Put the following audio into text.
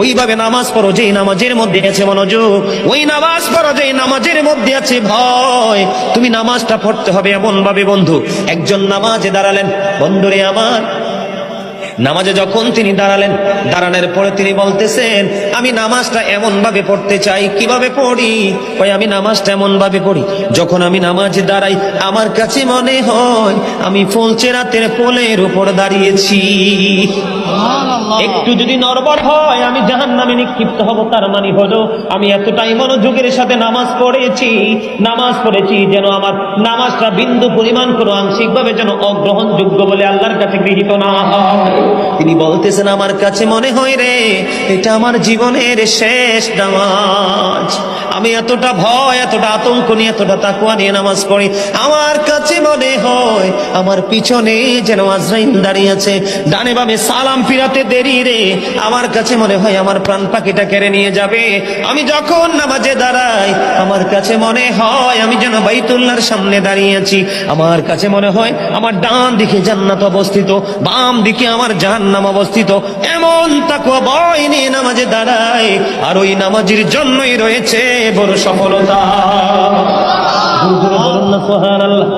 ওইভাবে নামাজ পড়ো যেই নামাজের মধ্যে আছে মনোযোগ, ওই নামাজ পড়ো যেই নামাজের মধ্যে আছে ভয়। তুমি নামাজটা পড়তে হবে এমন ভাবে বন্ধু, একজন নামাজে দাঁড়ালেন, বন্ধুরে আমার, নামাজে যখন তিনি দাঁড়ালেন, দাঁড়ানোর পরে তিনি বলতেছেন আমি নামাজটা এমন ভাবে পড়তে চাই। কিভাবে পড়ি? ওই আমি নামাজটা এমন ভাবে পড়ি, যখন আমি নামাজে দাঁড়াই আমার কাছে মনে হয় আমি ফুলচেরাতের পোলের উপর দাঁড়িয়েছি। একটু যদি নড়বড় হয় আমি জাহান্নামে নিক্ষিপ্ত হব। তার মানে হলো আমি এতটাই মনোযোগের সাথে নামাজ পড়েছি যেন আমার নামাজটা বিন্দু পরিমাণ কোনো আংশিকভাবে যেন অগ্রহণযোগ্য বলে আল্লাহর কাছে গৃহীত না হয়। তিনি বলতেছেন আমার কাছে মনে হয় রে এটা আমার জীবনের শেষ নামাজ। আমি এতটা ভয়, এতটা আতঙ্ক নিয়ে, এতটা তাকওয়া নিয়ে নামাজ পড়ি, আমার কাছে মনে হয় আমার পিছনে যেন আজরাইল দাঁড়িয়ে আছে, ডানে বামে সালাম ফিরাতে দেরি রে, আমার কাছে মনে হয় আমার প্রাণ পাখিটা কেড়ে নিয়ে যাবে। আমি যখন নামাজে দাঁড়াই আমার কাছে মনে হয় আমি যেন বাইতুল্লাহর সামনে দাঁড়িয়ে আছি। আমার কাছে মনে হয় আমার ডান দিকে জান্নাত অবস্থিত, বাম দিকে আমার জাহান্নাম অবস্থিত। এমন তাকওয়া ভয় নিয়ে নামাজে দাঁড়াই, আর ওই নামাজের জন্যই রয়েছে বড় সফলতা। বলুন না সুবহানাল্লাহ।